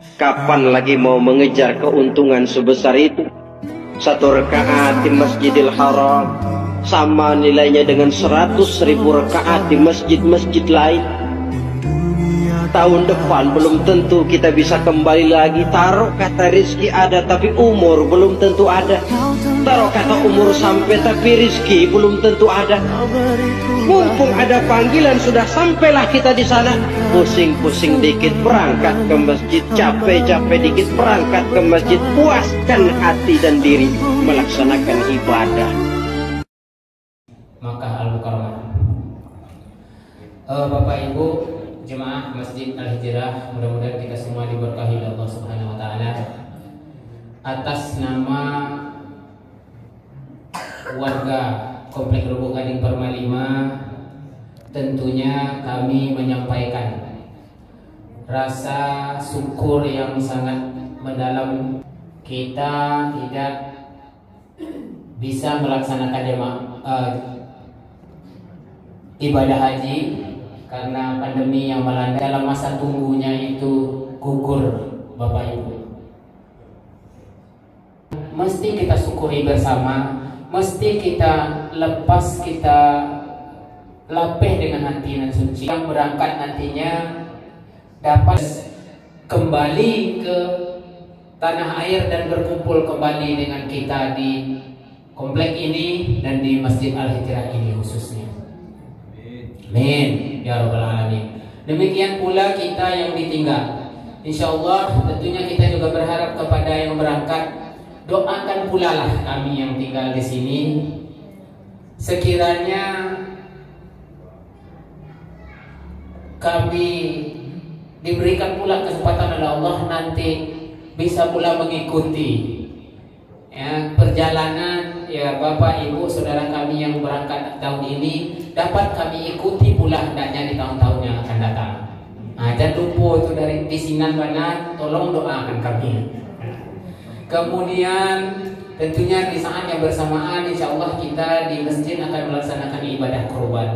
Kapan lagi mau mengejar keuntungan sebesar itu? Satu rakaat di Masjidil Haram sama nilainya dengan 100.000 rakaat di masjid-masjid lain. Tahun depan belum tentu kita bisa kembali lagi. Taruh kata rizki ada tapi umur belum tentu ada. Taruh kata umur sampai tapi rizki belum tentu ada. Mumpung ada panggilan sudah sampailah kita di sana. Pusing-pusing dikit berangkat ke masjid, capek-capek dikit berangkat ke masjid. Puaskan hati dan diri melaksanakan ibadah. Makkah Al-Mukarramah. Bapak Ibu jemaah Masjid Al-Hijrah, mudah-mudahan kita semua diberkahi oleh Allah Subhanahu wa taala. Atas nama warga Komplek Lubuk Gading Perma 5, tentunya kami menyampaikan rasa syukur yang sangat mendalam. Kita tidak bisa melaksanakan ibadah haji karena pandemi yang melanda. Dalam masa tunggunya itu gugur, Bapak Ibu. Mesti kita syukuri bersama, mesti kita lepas, kita lapeh dengan hati dan suci. Yang berangkat nantinya dapat kembali ke tanah air dan berkumpul kembali dengan kita di komplek ini dan di Masjid Al-Hijrah ini khususnya. Amin ya rabbal alamin. Demikian pula kita yang ditinggal. Insyaallah tentunya kita juga berharap kepada yang berangkat, doakan pula lah kami yang tinggal di sini. Sekiranya kami diberikan pula kesempatan oleh Allah nanti bisa pula mengikuti perjalanan Bapak Ibu saudara kami yang berangkat tahun ini, dapat kami ikuti pula hendaknya di tahun-tahun yang akan datang. Jangan lupa itu dari Sinan Banat, tolong doakan kami. Kemudian tentunya di saat yang bersamaan insya Allah kita di masjid akan melaksanakan ibadah kurban.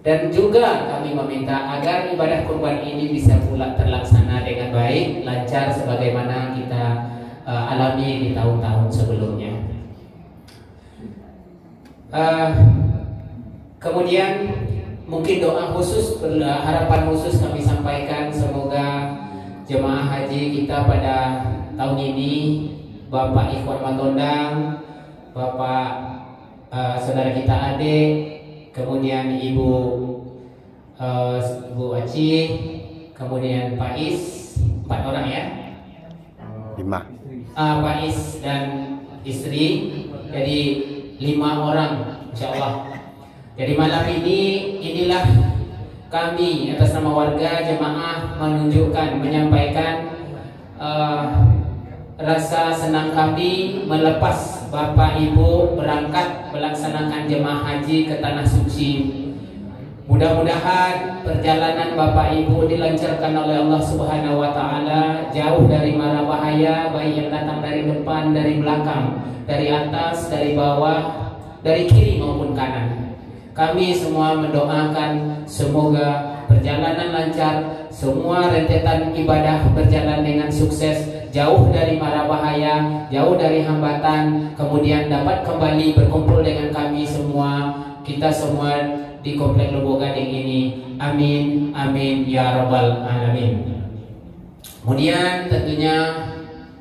Dan juga kami meminta agar ibadah kurban ini bisa pula terlaksana dengan baik, lancar sebagaimana kita alami di tahun-tahun sebelumnya. Kemudian mungkin doa khusus, harapan khusus kami sampaikan, semoga jemaah haji kita pada tahun ini, Bapak Ikhwan Matondang, Bapak saudara kita adik, kemudian Ibu Aci, kemudian Pak Is, 4 orang ya? 5. Pak Is dan istri, jadi 5 orang insya Allah. Jadi malam ini inilah kami atas nama warga jemaah menyampaikan rasa senang kami melepas Bapak Ibu berangkat melaksanakan jemaah haji ke tanah suci. Mudah-mudahan perjalanan Bapak Ibu dilancarkan oleh Allah Subhanahu wa taala, jauh dari mara bahaya, baik yang datang dari depan, dari belakang, dari atas, dari bawah, dari kiri maupun kanan. Kami semua mendoakan semoga perjalanan lancar, semua rentetan ibadah berjalan dengan sukses, jauh dari mara bahaya, jauh dari hambatan, kemudian dapat kembali berkumpul dengan kami semua, kita semua di Komplek Lubuk Gading ini. Amin, amin ya rabbal alamin. Kemudian tentunya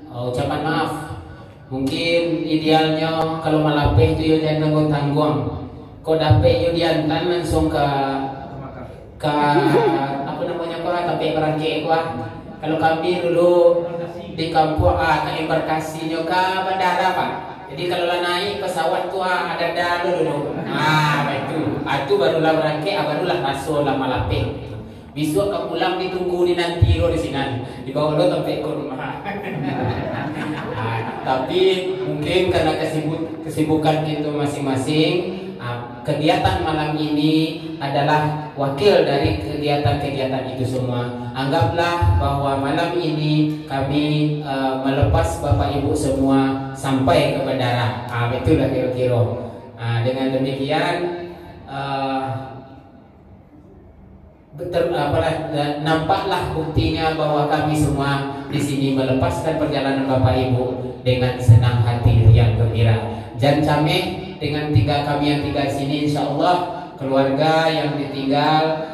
ucapan maaf. Mungkin idealnya kalau malapeh itu yo jangan tanggung-tanggung. Kau dapat yo diantar langsung ke apa namanya tapi berangkat kalau kami dulu di kampung ke embarkasinya ke bandara Pak. Jadi kalau naik pesawat tuh ada dulu. Itu barulah berangkat, barulah masuk lama lapeh. Besok kau pulang ditunggu di nanti di sini, dibawa lo sampai ke rumah. Tapi mungkin karena kesibukan itu masing-masing, kegiatan malam ini adalah wakil dari kegiatan-kegiatan itu semua. Anggaplah bahwa malam ini kami melepas Bapak Ibu semua sampai ke bandara. Itulah kira-kira. Dengan demikian nampaklah buktinya bahwa kami semua di sini melepaskan perjalanan Bapak Ibu dengan senang hati yang gembira. Jan Cameh dengan kami yang tinggal di sini, insya Allah keluarga yang ditinggal,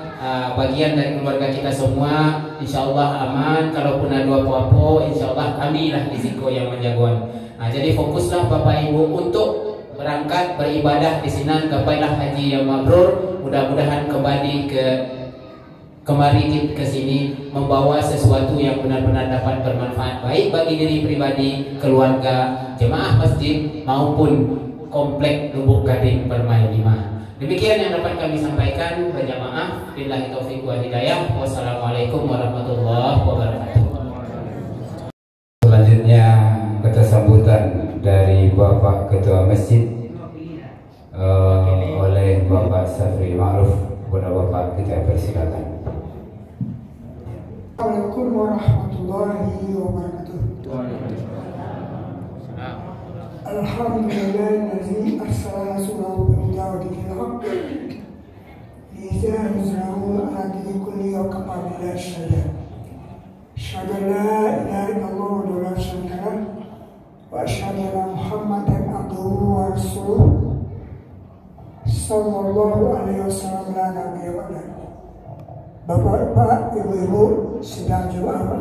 bagian dari keluarga kita semua, insya Allah aman. Kalaupun ada apa-apa, insya Allah kami lah di Ziko yang menjagoan. Jadi fokuslah Bapak Ibu untuk berangkat beribadah di sini. Gapailah haji yang mabrur. Mudah-mudahan kemari ke sini membawa sesuatu yang benar-benar dapat bermanfaat baik bagi diri pribadi, keluarga, jemaah masjid maupun komplek Lubuk Gading Permai 5. Demikian yang dapat kami sampaikan. Berjamaah, billahi taufiq wal hidayah. Wassalamualaikum warahmatullahi wabarakatuh. Selanjutnya kata sambutan dari Bapak Ketua Masjid oleh Bapak Safri Ma'ruf. Kepada Bapak kita persilakan. Assalamualaikum warahmatullahi wabarakatuh. Alhamdulillahi arsala rasulahu bil huda wa dinil haqq liyuzhirahu ala dini kulli wa kafa billahi shahida. Asyhadu an la ilaha illallah wa la syarika lah wa asyhadu anna Muhammadan abduhu wa rasuluh sallallahu alaihi wasallam la nabiyya ba'dahu. Bapak-bapak, ibu-ibu, sedang jemaah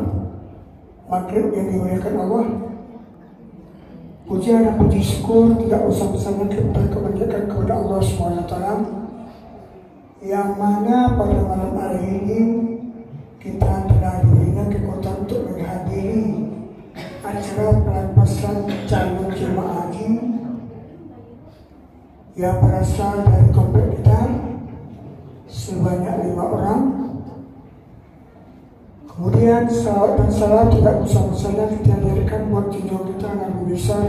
maghrib yang dimuliakan Allah, pujian dan puji syukur tidak usah bersama kita kebanyakan kepada Allah SWT, yang mana pada malam hari ini kita telah diberikan kekuatan untuk menghadiri acara pelepasan calon jemaah haji yang berasal dari komplek kita sebanyak 5 orang. Kemudian salawat dan salam tidak usah-usahnya kita hadirkan buat junjungan kita Nabi besar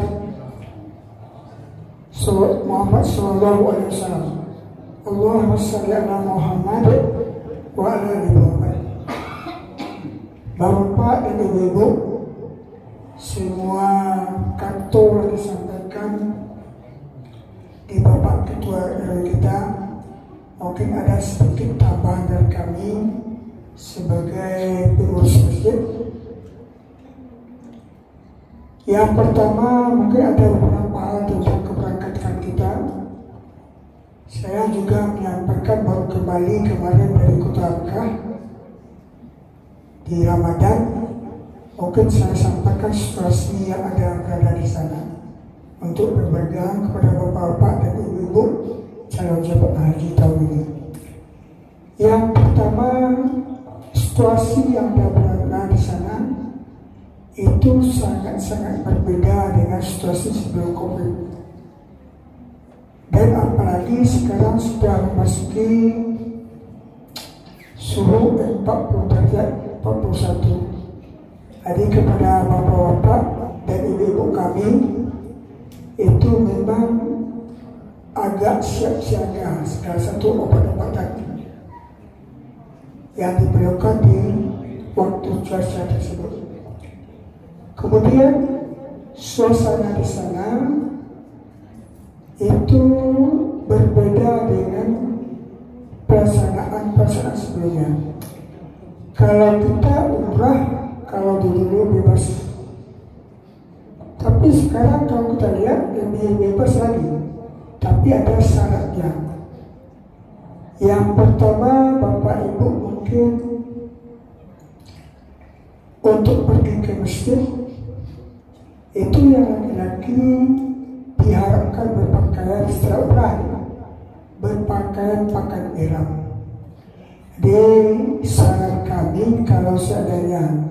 Muhammad sallallahu alaihi wasallam. Allahumma shalli ala Muhammad wa ala ali Muhammad. Bapak dan ibu-ibu, semua kantor disampaikan di Bapak Ketua RW kita. Mungkin ada sedikit tambahan dari kami sebagai pengurus masjid. Yang pertama, mungkin ada beberapa hal tentang keberangkatan kita. Saya juga menyampaikan baru kembali kemarin dari Kota Mekah di Ramadan. Mungkin saya sampaikan situasi yang ada berada di sana untuk berpegang kepada bapak-bapak dan ibu-ibu calon jemaah haji tahun ini. Yang pertama, situasi yang berada di sana itu sangat-sangat berbeda dengan situasi sebelum COVID. Dan apalagi sekarang sudah memasuki suhu 40 derajat 41. Jadi kepada bapak-bapak dan ibu-ibu kami itu memang agak siap-siaga segala satu obat-obatan yang diperlukan di waktu cuaca tersebut. Kemudian suasana di sana itu berbeda dengan pelaksanaan sebelumnya. Kalau kita umrah, kalau dulu bebas, tapi sekarang kalau kita lihat lebih bebas lagi, tapi ada syaratnya. Yang pertama, Bapak Ibu mungkin untuk pergi ke masjid itu yang laki-laki diharapkan berpakaian secara umrah, berpakaian pakaian ihram. Di saran kami, kalau seandainya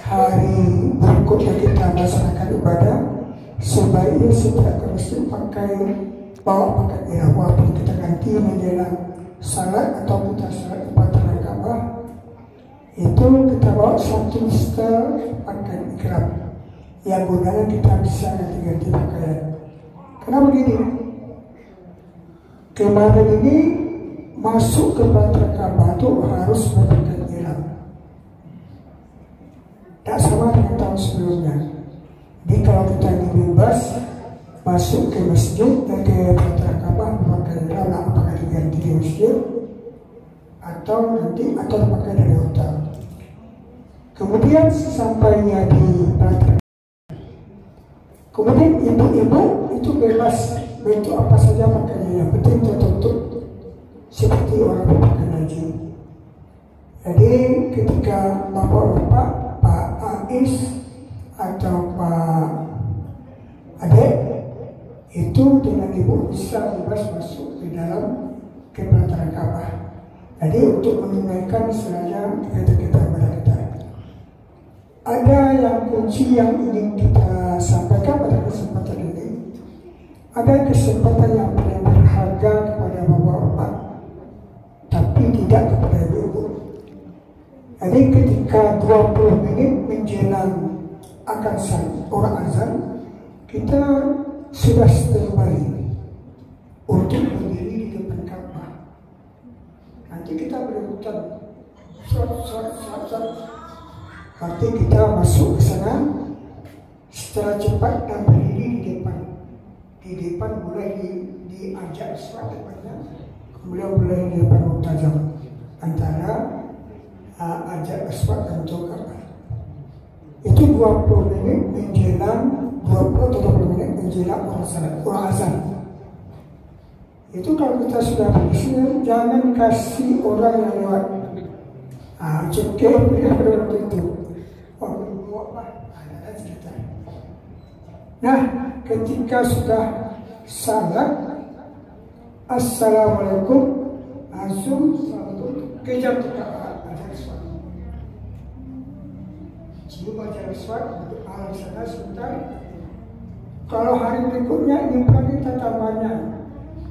hari berikutnya kita melaksanakan ibadah, sebaiknya setiap ke masjid bawa pakaian ihram, walaupun kita ganti menjelang salat atau kita salat ibadah Ka'bah, itu kita bawa satu setel pakaian ihram yang gunanya kita bisa ganti-ganti pakaian. Karena begini, kemarin ini masuk ke Baitul Ka'bah itu harus berpakaian ihram. Tak sama dengan tahun sebelumnya. Jadi kalau kita ini bebas masuk ke masjid dan ke Baitul Ka'bah berpakaian ihram, apakah diganti di masjid atau pakai dari hotel. Kemudian sampainya di pelataran, kemudian ibu-ibu itu bebas bentuk apa saja pakainya, yang penting tertutup seperti orang pakai baju. Jadi ketika bapak-bapak, Pak Ais atau Pak Ade itu dengan ibu bisa bebas masuk di dalam ke pelataran Ka'bah. Jadi untuk menunaikan istilahnya kita kepada kita. Ada yang kunci yang ingin kita sampaikan pada kesempatan ini. Ada kesempatan yang paling berharga kepada bapak-bapak, tapi tidak kepada ibu-ibu. Jadi ketika 20 menit menjelang akan orang azan, kita sudah standby untuk berdiri di depan Ka'bah. Nanti kita berhutan, nanti kita masuk ke sana secara cepat dan berdiri di depan. Di depan boleh diajak surat depannya, kemudian boleh di depan mutajam antara ajak aswad dan Ka'bah. Itu 20 menit menjelang 20 menit menjelang orang azan. Itu kalau kita sudah bersih, jangan kasih orang yang lewat cekik dia pada waktu itu. Ada cerita. Nah, ketika sudah salat assalamualaikum, langsung kejar ke Ka'bah, ada sesuatu. Cium aja sesuatu untuk alam sana sebentar. Kalau hari berikutnya nyimpan kita tambahnya,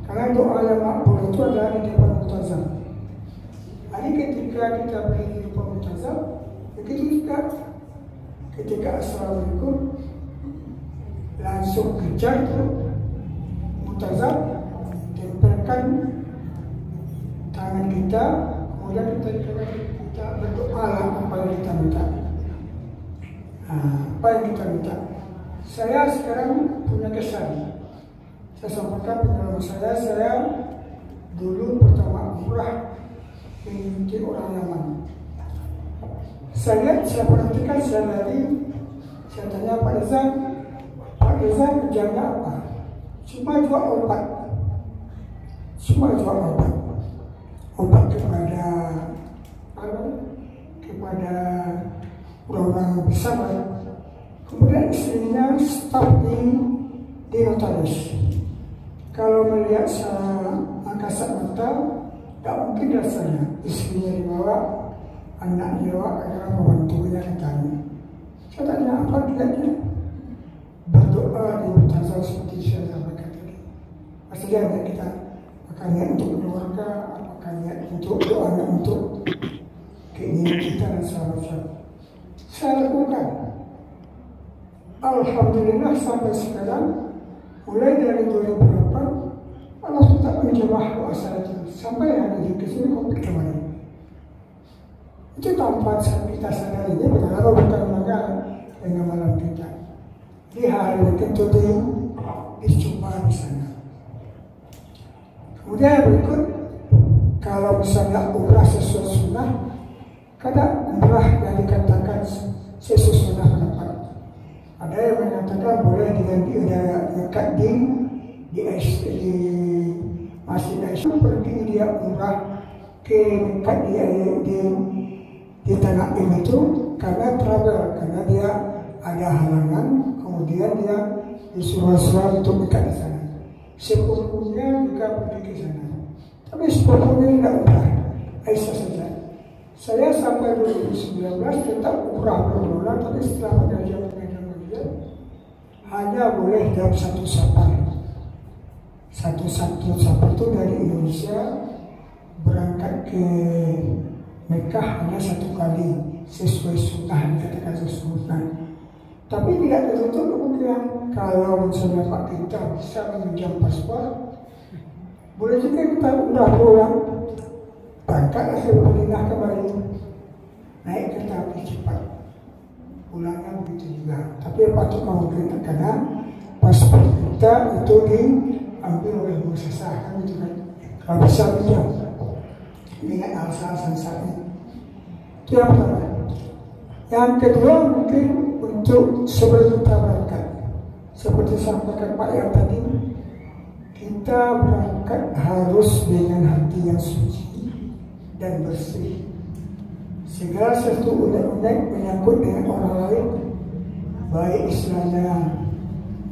karena doa yang makbul itu adalah di depan mutazam. Hari ketika kita berdiri di depan mutazam, begitu juga ketika assalamualaikum langsung kejar ke mutazam, tempelkan tangan kita, kemudian kita berdoa apa yang kita minta. Apa yang kita minta? Saya sekarang punya kesan. Saya sampaikan pengalaman saya dulu pertama umrah mengikuti orang Yaman. Saya perhatikan, saya tanya Pak Reza kerjanya apa? Cuma jual obat. Obat kepada orang besar. Kemudian istrinya staf di notaris. Kalau melihat kasat mata, tak mungkin rasanya istrinya dibawa, anak dibawa, karena membantunya katanya. Saya tanya apa dia? Berdoa di mutazam seperti saya sampaikan tadi. Maksudnya kita akan niat untuk keluarga, akan niat untuk doa, untuk keinginan kita dan sahabat. Saya lakukan. Alhamdulillah sampai sekarang, mulai dari 2008 Allah tetap menjamah doa itu sampai hari ini kesini komplit kembali. Itu tanpa kita sadari, ini benar bukan maka dengan malam kita. Di hari itu dicoba di sana. Kemudian berikut, kalau misalnya umrah sesuai sunnah, kadang umrah yang dikatakan sesuai sunnah dapat. Ada yang mengatakan boleh dengan dekat di Masjid Aisyah, pergi dia umrah ke dekat di tanah itu karena travel, karena dia ada halangan, kemudian dia disuruh untuk dekat di sana. Sepupunya juga pergi ke sana, tapi sepupunya tidak umrah, Aisyah saja. Saya sampai 2019 tetap umrah berulang, tapi setelah pengajian hanya boleh dalam satu safar. Satu safar itu dari Indonesia berangkat ke Mekah hanya satu kali sesuai sunnah, dikatakan sesuai sunnah. Tapi tidak tertutup kemungkinan kalau misalnya Pak kita bisa meminjam paspor, boleh juga kita udah pulang berangkat ke Madinah kembali, naik kereta api cepat. Pulangnya begitu juga. Tapi patut kemungkinan karena paspor kita itu diambil oleh muasasah, kan gitu kan. Kalau bisa pinjam. dengan alasan syar'i. Itu yang pertama. Yang kedua mungkin untuk sebelum kita berangkat, seperti sampaikan Pak yang tadi, kita berangkat harus dengan hati yang suci dan bersih. Segala sesuatu unek-unek menyangkut dengan orang lain, baik istilahnya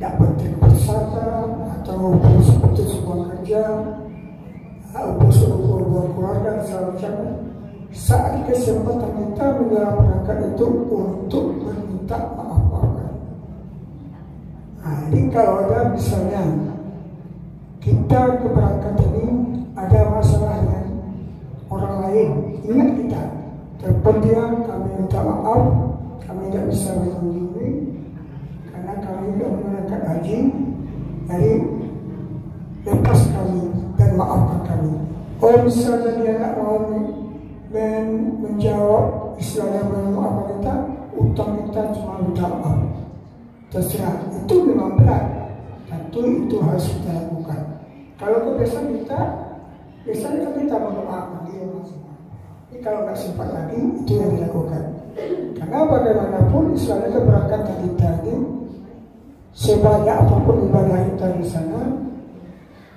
dapat tersangka atau putus sebuah kerja, putus sebuah keluarga dan segala macamnya. Saat kesempatan kita menjelang berangkat itu untuk meminta maaf. Jadi kalau ada misalnya kita keberangkatan ini ada masalah dengan orang lain, ingat kita telepon dia, kami minta maaf, kami tidak bisa mengunjungi karena kami tidak menunaikan haji, jadi lepas kami dan maafkan kami. Oh misalnya dia tidak mau menjawab istilahnya memaafkan kita, utang kita cuma minta maaf, terserah, itu memang berat, tentu itu harus kita lakukan. Kalau kebiasaan kita, biasanya kita berdoa dia semua. Ini kalau nggak sempat lagi, itu yang dilakukan. Karena bagaimanapun istilahnya keberangkatan kita ini, sebanyak apapun ibadah kita di sana,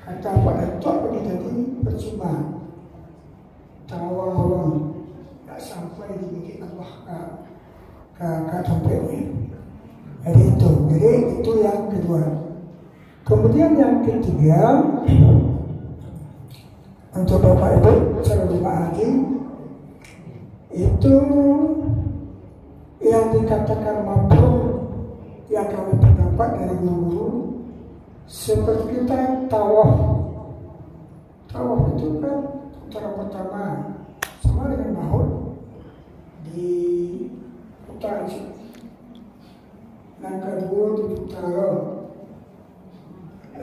kata Pak Datuk pergi tadi percuma. Tawang tak sampai di milik Allah ke tempatnya. Jadi itu yang kedua. Kemudian yang ketiga, untuk Bapak Ibu calon jemaah haji, itu yang dikatakan mabrur yang kami terdapat dari guru-guru, seperti kita tawaf itu kan putaran pertama sama dengan maut di putaran yang kedua di putaran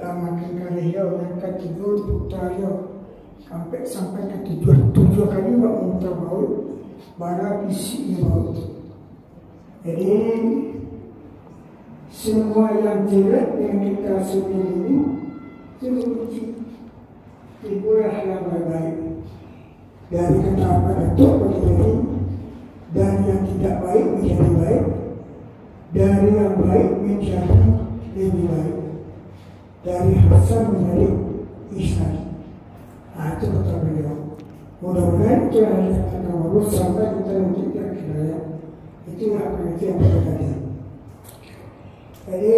makin kali yang ketiga di putaran sampai ke tujuh kali memutar maut baru isinya maut. Jadi semua yang jelek yang kita sendiri ini dibuat yang baik dari ketaatan itu menjadi, dari yang tidak baik menjadi baik, dari yang baik menjadi lebih baik, dari hasan menjadi ihsan. Itu kata beliau. Mudah-mudahan itu yang dikatakan Allah sampai kita menjadi hidayah. Itu yang pengertian tadi. Jadi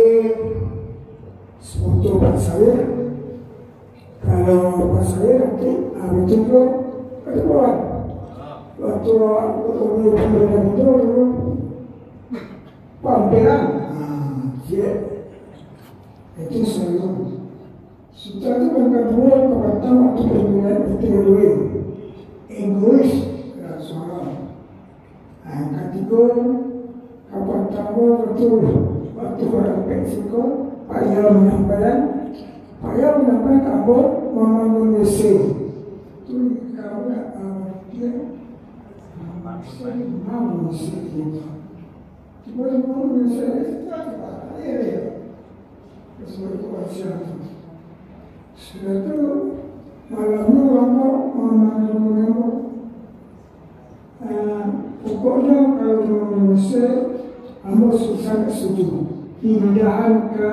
untuk Pak saya, kalau Pak saya nanti hari itu kedua waktu Umi Ibrahim itu pamperan, itu selalu sudah itu yang kedua kepada waktu pemilihan itu egois suara. Yang ketiga kapan tamu betul waktu orang Meksiko payah menyampaikan kamu Indonesia itu kalau dia mau Indonesia cuma mau Indonesia itu sesuai kuasa sudah itu malamnya lama mau pokoknya kalau Indonesia kamu susah setuju pindahan ke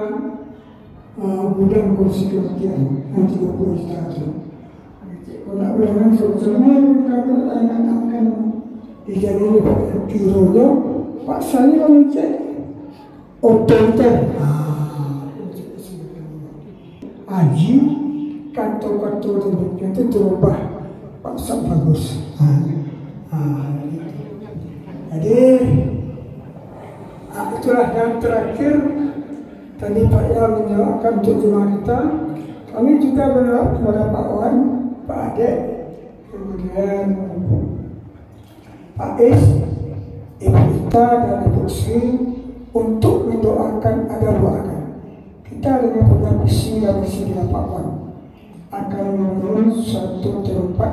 gudang kursi kematian yang 30 juta itu. Kalau nak berangkat sebetulnya kami akan dijadikan kironya Pak saya cek otoriter. Haji kantor-kantor itu terubah Pak Ustaz bagus. Jadi itulah yang terakhir tadi Pak Yang menjawabkan untuk jemaah kita. Kami juga berdoa kepada Pak Wan, Pak Adek, kemudian Pak Is, Ibu Ita dan Ibu Sri untuk mendoakan agar doakan. Kita dengan punya visi dan misi dengan Pak Wan akan membangun suatu tempat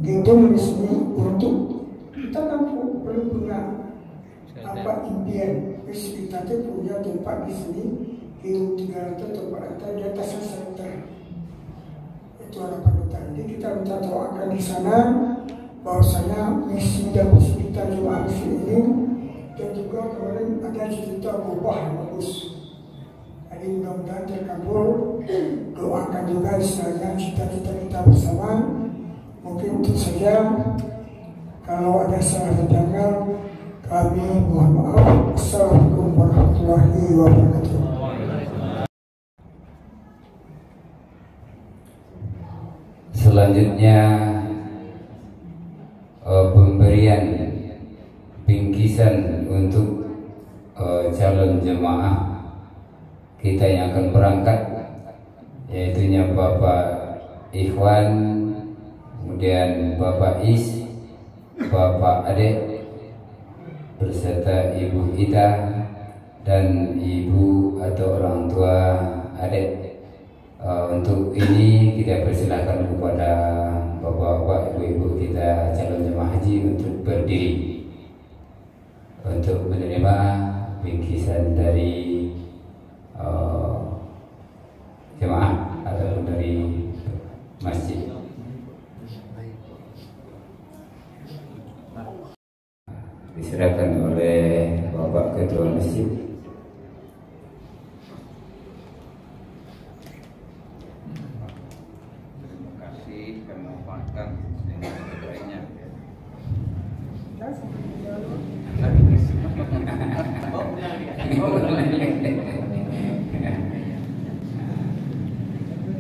gedung resmi untuk kita kan perlu punya impian. Kita tu punya tempat di sini gedung 300 tempat di atas center. Itu ketua panitia. Jadi kita minta doakan di sana bahwasanya misi dan visi kita jemaah misi ini, dan juga kemarin ada cerita ubah yang bagus. Jadi mudah-mudahan terkabul. Doakan juga istilahnya cita-cita kita bersama. Mungkin itu saja. Kalau ada salah janggal, kami mohon maaf. Assalamualaikum warahmatullahi wabarakatuh. Selanjutnya pemberian bingkisan untuk calon jemaah kita yang akan berangkat, yaitunya Bapak Ikhwan, kemudian Bapak Is, Bapak Ade beserta Ibu Ita dan Ibu atau orang tua Ade. Untuk ini kita persilahkan kepada bapak-bapak, ibu-ibu kita calon jemaah haji untuk berdiri untuk menerima bingkisan dari jemaah ataupun dari masjid. Diserahkan oleh Bapak Ketua Masjid.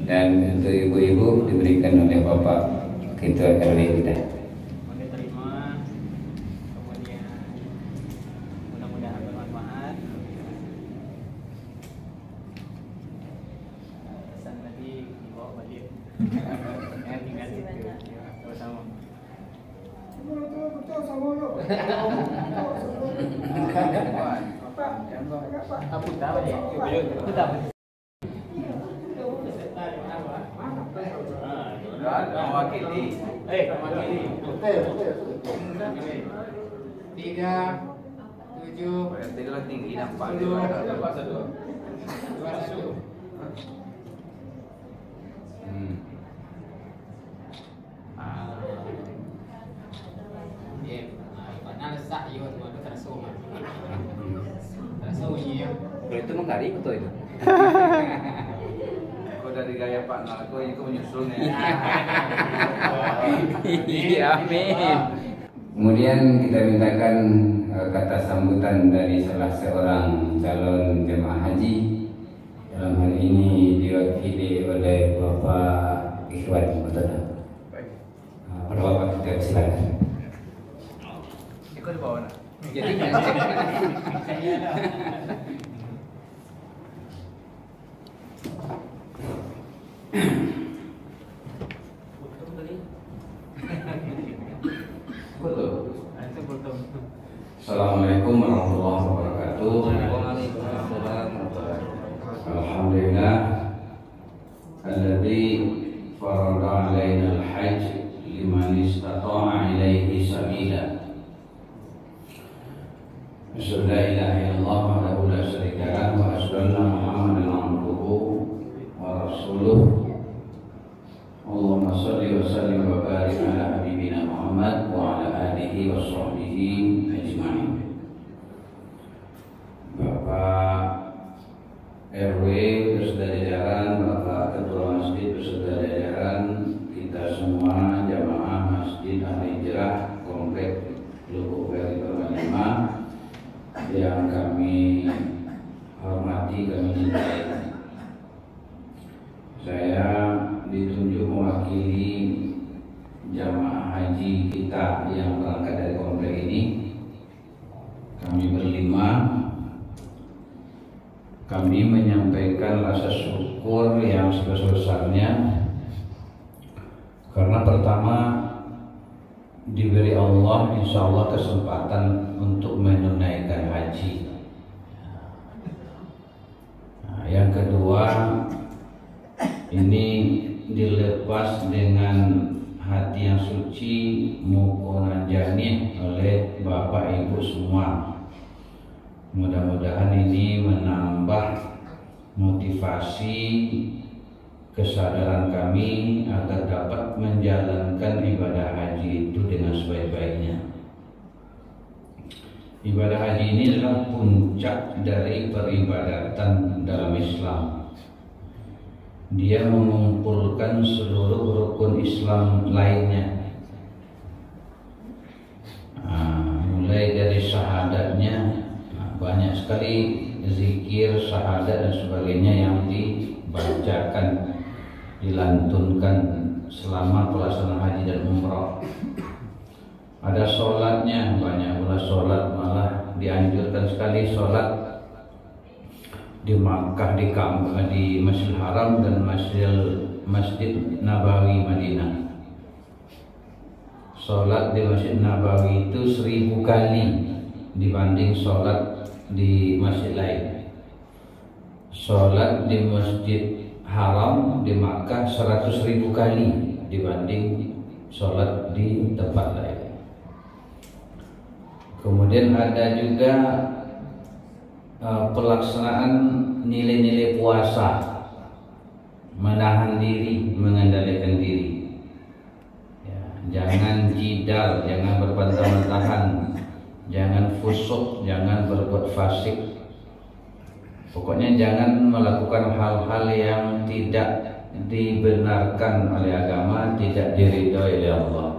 Dan untuk ibu-ibu diberikan oleh Bapak Ketua RW kita. Terima, kemudian mudah-mudahan bermanfaat. Pesan tadi dibawa balik. Tinggal itu bersama. Betul sama lo. Apa tahu ya? Itu tahu. Mewakili. Mewakili. 3, 7. Berarti kalau tinggi nampak. 200. Kalau itu mengkari betul itu. Kau dari gaya Pak Narko itu menyusulnya. Iya, amin. Kemudian kita mintakan kata sambutan dari salah seorang calon jemaah haji. Dalam hal ini diwakili oleh Bapak Ikhwan, betul. Pada Bapak kita silakan. Ikut di bawah. Jadi Assalamualaikum warahmatullahi wabarakatuh. Alhamdulillah alladzi farada alaina al-hajj liman istata'a ilaihi sabila. Asyhadu la ilaha illallah wahdahu la syarika lah wa asyhadu anna Muhammadan abduhu wa rasuluh. Allahumma shalli wa sallim wa barik ala habibina Muhammad wa ala alihi wa sahbihi ajma'in. Bapak RW beserta jajaran, Bapak Ketua Masjid beserta jajaran, kita semua jamaah Masjid Al-Hijrah Komplek Lubuk Bali Permanima yang kami hormati, kami cintai. Saya ditunjuk mewakili jamaah haji kita yang berangkat dari komplek ini. Kami berlima. Kami menyampaikan rasa syukur yang sebesar-besarnya karena pertama diberi Allah insya Allah kesempatan untuk menunaikan haji. Nah, yang kedua ini dilepas dengan hati yang suci mukonan janih oleh Bapak Ibu semua. Mudah-mudahan ini menambah motivasi kesadaran kami agar dapat menjalankan ibadah haji itu dengan sebaik-baiknya. Ibadah haji ini adalah puncak dari peribadatan dalam Islam. Dia mengumpulkan seluruh rukun Islam lainnya. Mulai dari syahadatnya, banyak sekali zikir, syahadat dan sebagainya yang dibacakan, dilantunkan selama pelaksanaan haji dan umrah. Ada sholatnya, banyak pula sholat, malah dianjurkan sekali sholat di Makkah, di Masjidil Haram dan Masjid Nabawi Madinah. Sholat di Masjid Nabawi itu 1000 kali dibanding sholat di masjid lain. Sholat di Masjid Haram di Makkah 100.000 kali dibanding sholat di tempat lain. Kemudian ada juga pelaksanaan nilai-nilai puasa, menahan diri, mengendalikan diri. Jangan jidal, jangan berbantah-bantahan, jangan fusuk, jangan berbuat fasik. Pokoknya jangan melakukan hal-hal yang tidak dibenarkan oleh agama, tidak diridhoi oleh Allah.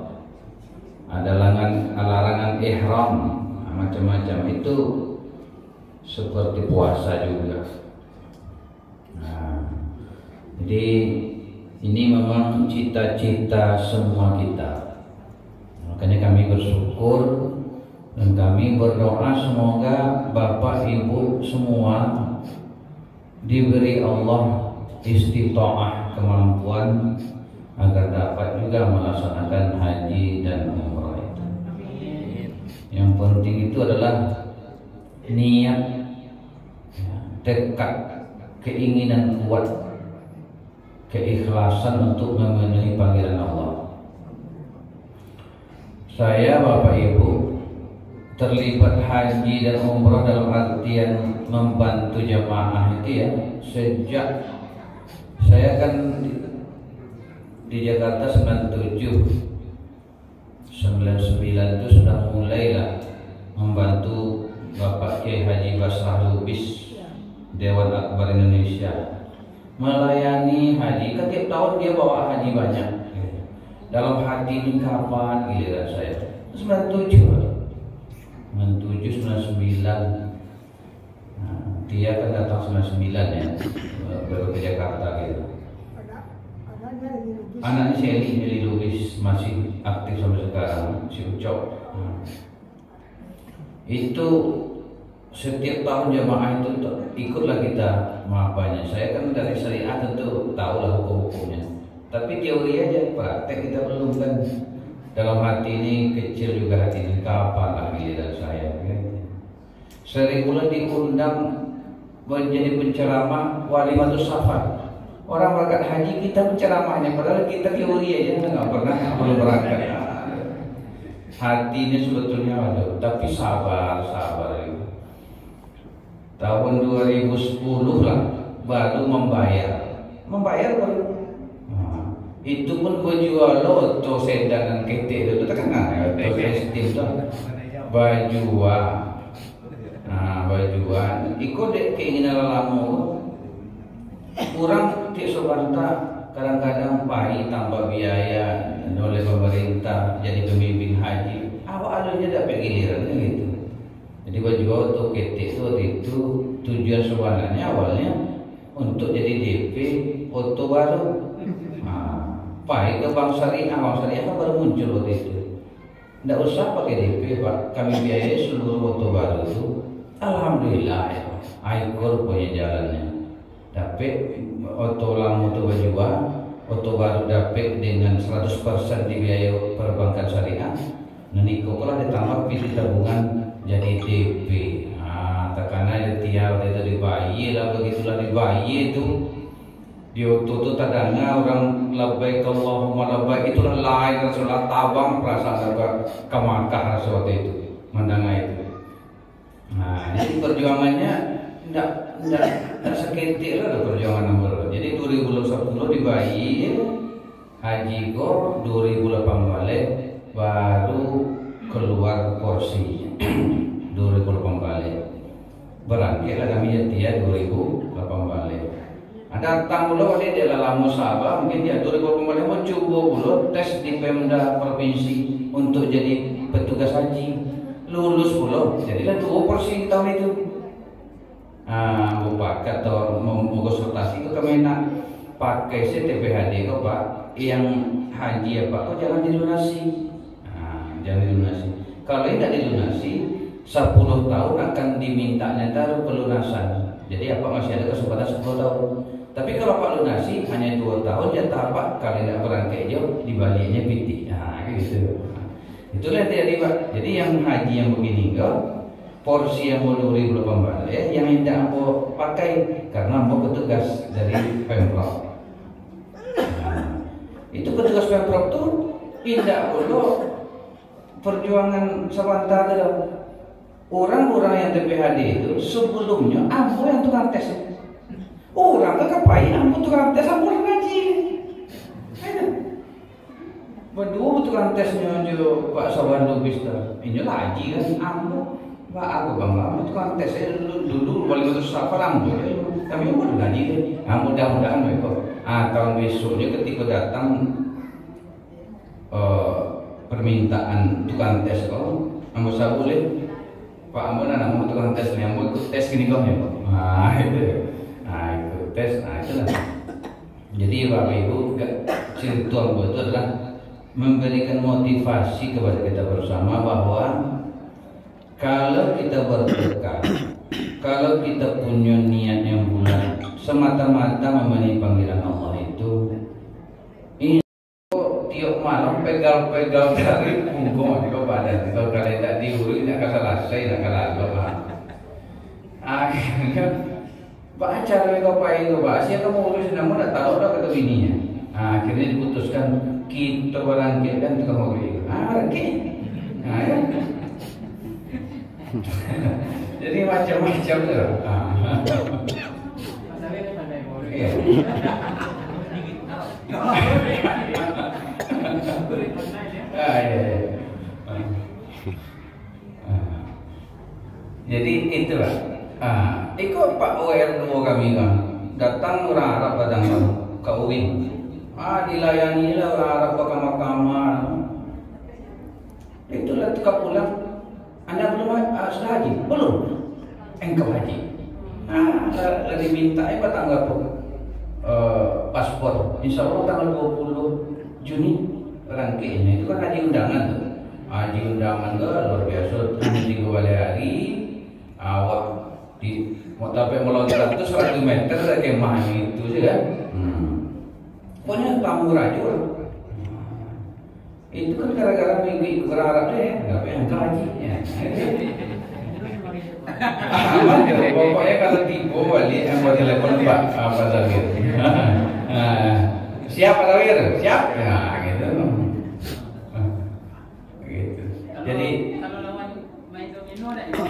Ada larangan ihram, macam-macam itu seperti puasa juga. Jadi ini memang cita-cita semua kita. Makanya kami bersyukur dan kami berdoa semoga Bapak Ibu semua diberi Allah istita'ah, kemampuan agar dapat juga melaksanakan haji dan umrah itu. Yang penting itu adalah niat, tekad, keinginan kuat, keikhlasan untuk memenuhi panggilan Allah. Saya, Bapak Ibu, terlibat haji dan umrah dalam artian membantu jamaah itu ya sejak saya kan di Jakarta 97, 99 itu sudah mulailah membantu Bapak Kiai Haji Basrah Lubis, Dewan Akbar Indonesia, melayani haji. Kan tiap tahun dia bawa haji banyak. Dalam hati ini kapan giliran saya? 97, 99. Dia kan datang 99 ya, baru ke Jakarta gitu. Anaknya Heli Lubis masih aktif sampai sekarang, si Ucok. Itu setiap tahun jamaah itu ikutlah kita maafanya. Saya kan dari syariah tentu tahulah hukum-hukumnya. Tapi teori aja, praktek kita belum kan. Dalam hati ini kecil juga hati ini, kapan lah giliran saya. Sering pula diundang menjadi penceramah Walimatus Safar. Orang berangkat haji kita penceramahnya, padahal kita teori aja nggak pernah belum berangkat. Hati ini sebetulnya ada, tapi sabar itu. Tahun 2010 lah baru membayar baru. Itu pun berjual loto sedan dan ketek itu terkenal ya, festive tuh bajuan. Bajuan ikut keinginan lelamu. Kurang di Sobanta kadang-kadang pahit tambah biaya oleh pemerintah jadi pembimbing haji. Awalnya dapat giliran gitu. Jadi baju auto ketek itu tujuan sebenarnya awalnya untuk jadi DP foto baru. Pahit ke Bank Syariah kan baru muncul waktu itu. Tidak usah pakai DP Pak, kami biayai seluruh foto baru itu. Alhamdulillah ya, Aikor punya jalannya. Dapat auto lama auto bajua, auto baru dapat dengan 100% dibiayai perbankan syariah. Niko kalau ditambah pilih tabungan jadi DP. Tekanan tiap itu dibayar lah, begitulah dibayar itu. Di auto itu tadanya orang labbaik Allahumma labbaik itulah lain Rasulullah tabang perasaan ke Makkah seperti itu mendengar itu. Jadi perjuangannya Tidak seketik lah perjuangan nomor. Jadi 2010 dibayi haji kok 2008 balik baru keluar porsi 2008 balik. Berangkatlah kami ya 2008 balik. Ada datang dulu dia adalah musabah, mungkin dia 2008 balik mau coba dulu tes di Pemda provinsi untuk jadi petugas haji. Lulus dulu, jadilah 2 porsi tahun itu. Bupakat atau mau konsultasi ke Kemenak pakai CTPHD kok Pak yang haji ya Pak kok jangan dilunasi. Jangan dilunasi. Kalau tidak dilunasi 10 tahun akan dimintanya taruh pelunasan. Jadi apa masih ada kesempatan 10 tahun. Tapi kalau Pak lunasi hanya 2 tahun ya tapak kalau tidak berangkai jauh dibaliknya piti. Gitu. Itulah dia Pak. Jadi yang haji yang begini kok porsi yang mau 2008 balik yang tidak mau pakai karena mau petugas dari Pemprov. Itu petugas Pemprov tuh tidak perlu perjuangan sementara. Orang-orang yang TPHD itu sebelumnya ambo yang tukang tes. Orang kepain ambo tukang tes ambo ngaji. Berdua tukang tesnya jo Pak Sawandu Bista. Ini lagi kan ambo. Pak aku bangga, tukang tes saya dulu wali kota Safar ambo. Kami mau ngaji deh. Mudah-mudahan mereka. Tahun besoknya ketika datang permintaan tukang tes kau, ambo boleh. Pak ambo nak mau tukang tes ni, ambo ikut tes gini kau ni. Itu. Ikut tes. Itulah. Jadi Bapak Ibu, cerita ambo itu adalah memberikan motivasi kepada kita bersama bahwa kalau kita bertekad, kalau kita punya niat yang bulat, semata-mata memenuhi panggilan Allah itu, ini tiap malam pegal-pegal dari punggung di badan. Kalau kalian tak diurus, nak selesai, nak kalah. Akhirnya, Pak acara kau pakai itu, Pak. Siapa kamu urus, namun tak tahu dah kata bininya. Akhirnya diputuskan kita berangkat dan tukang mobil. Rangkit. Ya. Jadi macam-macam tu. Iya. Jadi itulah. Ikut Pak OR2 kami kan datang orang Arab datang ke UIN. Dilayani lah orang Arab ke kamar-kamar. Itulah tukar pulang. Anda belum sudah haji? Belum. Engkau haji. Lagi minta apa tanggal paspor. Insya Allah tanggal 20 Juni rangkaiannya. Itu kan haji undangan tuh. Haji undangan tuh luar biasa. 3 hari awak di mau sampai meloncat itu 100 meter dari kemah itu sih kan. Pokoknya tamu raja orang. Itu kan gara-gara minggu berharap deh, nggak pengen haji. Pokoknya kalau tiba balik, yang mau telepon Pak Zakir. Siap Pak Zakir? Siap? Ya gitu. Gitu. Jadi kalau lawan main domino ada itu.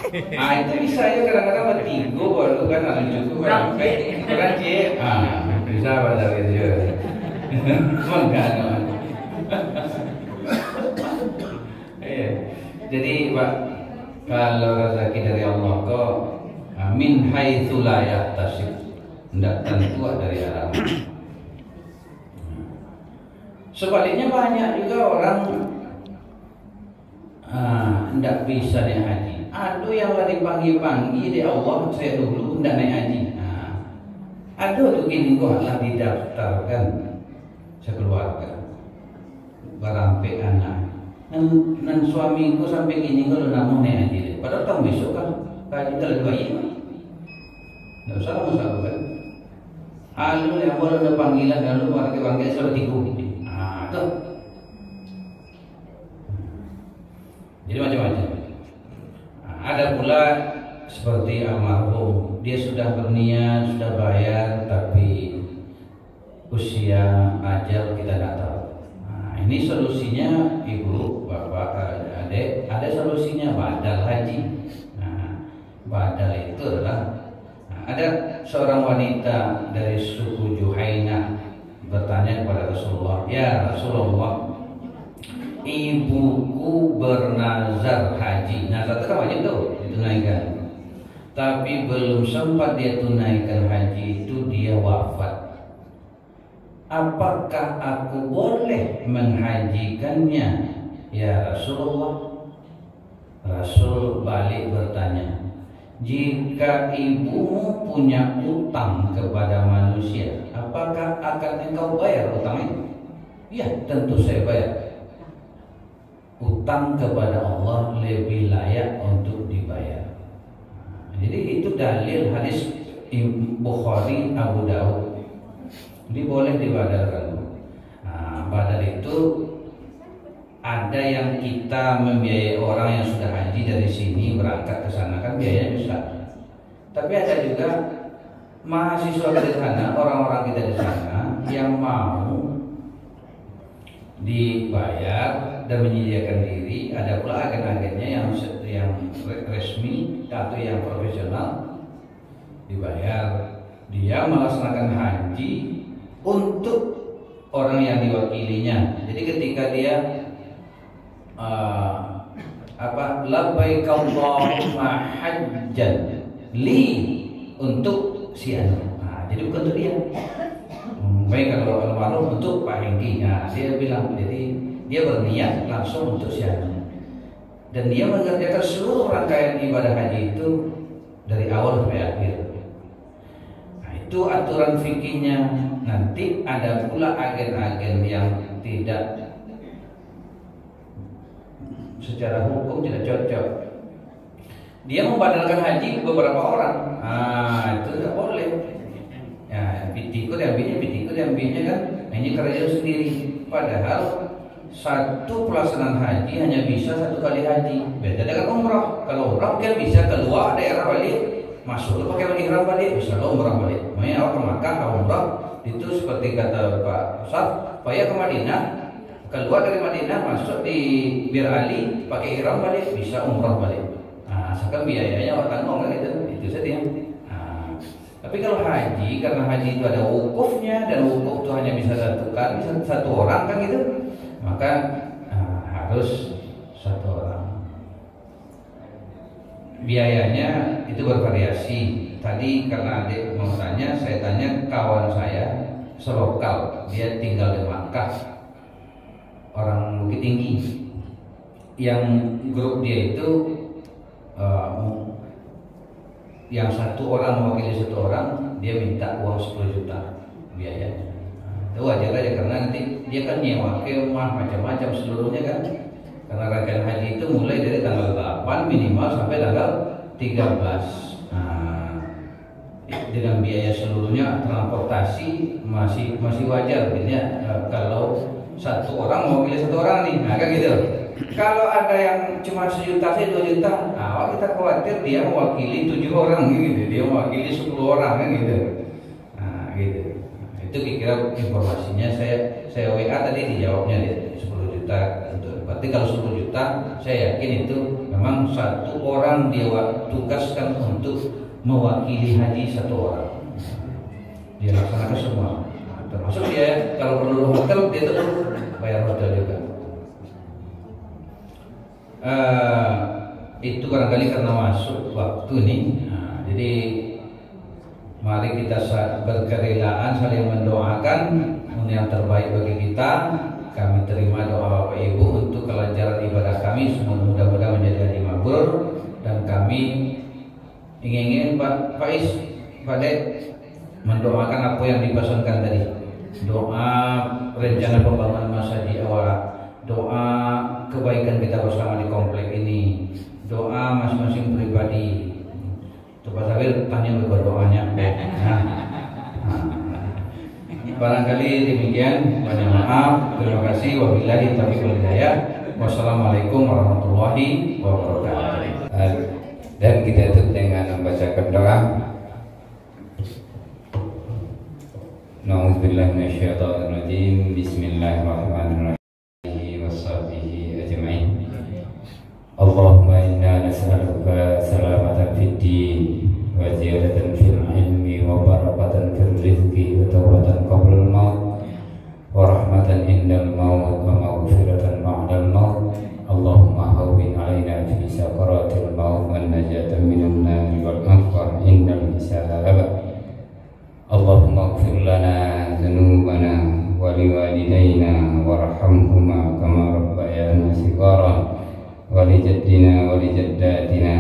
Itu bisa ya kadang-kadang bertiga baru kan langsung cukup sampai kurang C. Bisa Pak Zakir juga. Enggak. Jadi Pak, kalau rezeki dari Allah kok min haitsu la yahtasib, tidak tentu dari arah. Sebaliknya banyak juga orang tidak bisa naik haji. Ada yang lagi panggil-panggil di Allah, saya dulu tidak naik haji. Ada tuh gini kok lah didaftarkan sekeluarga, berampe anak. Dan suamiku sampai gini kalau namun naik haji. Padahal tahun besok kan haji terlalu bayi. Tidak usah masalah kan. Lalu yang boleh ada panggilan lalu warga-warga sudah tipu. Tuh. Jadi macam-macam. Ada pula seperti almarhum, dia sudah berniat, sudah bayar, tapi usia ajal kita tidak tahu. Ini solusinya ibu, bapak, adik, ada solusinya badal haji. Badal itu adalah seorang wanita dari suku Juhaina bertanya kepada Rasulullah, "Ya Rasulullah, ibuku bernazar haji." Nazar itu kan wajib tuh ditunaikan. Tapi belum sempat dia tunaikan haji itu dia wafat. Apakah aku boleh menghajikannya, ya Rasulullah? Rasul balik bertanya, jika ibumu punya utang kepada manusia, apakah akan engkau bayar utang itu? Ya, tentu saya bayar. Utang kepada Allah lebih layak untuk dibayar. Jadi itu dalil hadis Bukhari, Abu Daud. Ini boleh dibadarkan. Nah, badar itu ada yang kita membiayai orang yang sudah haji dari sini berangkat ke sana, kan biayanya besar. Tapi ada juga mahasiswa di sana, orang-orang kita di sana yang mau dibayar dan menyediakan diri. Ada pula agen-agennya yang resmi atau yang profesional dibayar. Dia melaksanakan haji untuk orang yang diwakilinya. Jadi ketika dia labbaik Allahumma hajjan li untuk si anu. Jadi bukan untuk dia. Baik kalau almarhum untuk Pak Hengki. Dia bilang, jadi dia berniat langsung untuk si anu. Dan dia mengerjakan seluruh rangkaian ibadah haji itu dari awal sampai akhir. Itu aturan fikihnya. Nanti ada pula agen-agen yang tidak secara hukum tidak cocok. Dia membadalkan haji beberapa orang. Itu tidak boleh. Ya, pikir diambilnya kan hanya kerja sendiri. Padahal satu pelaksanaan haji hanya bisa satu kali haji. Beda dengan umrah. Kalau umrah kan bisa keluar daerah balik, masuk pakai ihram balik, bisa umrah balik. Makanya orang ke Makkah umrah itu seperti kata Pak Ustaz, supaya ke Madinah, keluar dari Madinah masuk di Bir Ali pakai ihram balik, bisa umrah balik. Sekarang biayanya tanggung kan itu saja. Tapi kalau haji, karena haji itu ada wukufnya dan wukuf itu hanya bisa satu kali, satu orang kan gitu, maka harus satu orang. Biayanya itu bervariasi. Tadi karena adik mau tanya, saya tanya kawan saya selokal, dia tinggal di Makkah, orang Bukit Tinggi. Yang grup dia itu yang satu orang mewakili satu orang, dia minta uang 10 juta biayanya. Itu wajar aja karena nanti dia kan nyewa kemah macam-macam seluruhnya kan. Karena rangkaian haji itu mulai dari tanggal 8 minimal sampai tanggal 13. Dengan biaya seluruhnya transportasi masih wajar. Artinya kalau satu orang mewakili satu orang nih, kan gitu. Kalau ada yang cuma 1 juta, 2 juta, kita khawatir dia mewakili 7 orang gitu, dia mewakili 10 orang kan gitu. Gitu. Itu kira-kira informasinya. Saya WA tadi dijawabnya 10 juta. Berarti kalau 10 juta, saya yakin itu memang satu orang dia tugaskan untuk mewakili haji satu orang. Dia laksanakan semua. Termasuk dia kalau perlu hotel, dia tetap bayar hotel juga. Itu barangkali karena masuk waktu nih. Jadi mari kita berkerelaan saling mendoakan yang terbaik bagi kita. Kami terima doa Bapak Ibu untuk kelancaran ibadah kami, semua mudah-mudahan menjadi haji mabrur. Dan kami ingin Pak Faiz, Pak Dek mendoakan apa yang dipesankan tadi. Doa rencana pembangunan masjid di awal, doa kebaikan kita bersama di komplek ini, doa masing-masing pribadi. Coba Sabir tanya berdoanya. Barangkali demikian. Banyak maaf. Terima kasih. Wabillahi taufiq wal hidayah. Wassalamualaikum warahmatullahi wabarakatuh. Dan kita tutup dengan membacakan doa. Na'udzubillahi minasyaitonir rajim. Bismillahirrahmanirrahim. Washabihi ajma'in. Allahumma inna nas'aluka salamatan fid din wa ziyadatan fil ilmi wa ولجدنا ولجداتنا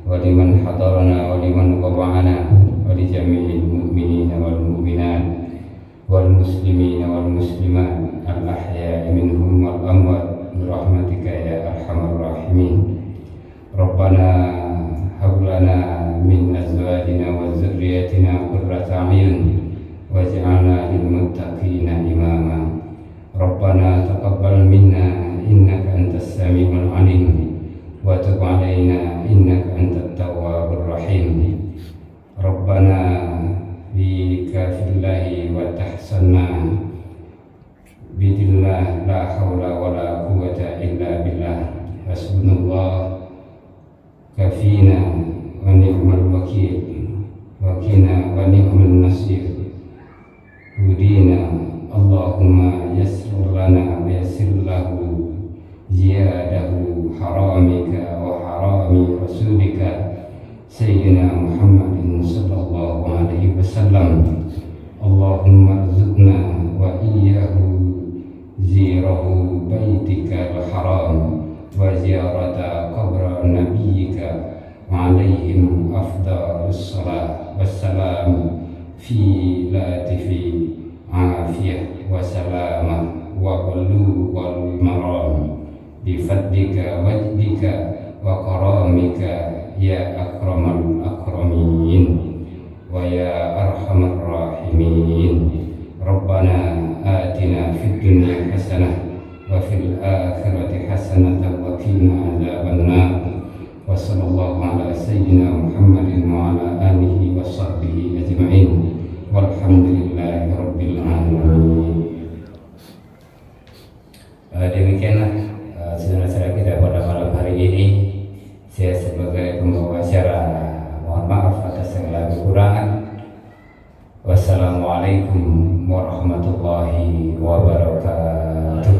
ولمن حضرنا ولمن وضعنا ولجميع المؤمنين والمؤمنات والمسلمين والمسلمات الأحياء منهم والأموات برحمتك يا أرحم الراحمين. ربنا هب لنا من أزواجنا وذريتنا قرة أعين واجعلنا للمتقين إماما. ربنا تقبل منا إنك أنت السميع العليم وتب علينا إنك أنت التواب الرحيم. ربنا بك في الله وتحسنا بإذنillah لا حول ولا قوة إلا بالله حسبنا الله كفينا ونعم الوكيل وكنا ونعم النصير هدينا اللهم يسر لنا ويسر له زياده حرامك وحرام رسولك سيدنا محمد صلى الله عليه وسلم. اللهم ارزقنا وإياه زيره بيتك الحرام وزيارة قبر نبيك وعليهم أفضل الصلاة والسلام في لاتف عافية وسلامة وبلوغ المرام بفضلك وجدك وكرامك يا أكرم الأكرمين ويا أرحم الراحمين. ربنا آتنا في الدنيا حسنة وفي الآخرة حسنة وقنا عذاب النار. وصلى الله على سيدنا محمد وعلى آله وصحبه أجمعين والحمد لله رب العالمين. Demikianlah saudara-saudara kita pada malam hari ini. Saya sebagai pembawa acara mohon maaf atas segala kekurangan. Wassalamualaikum warahmatullahi wabarakatuh.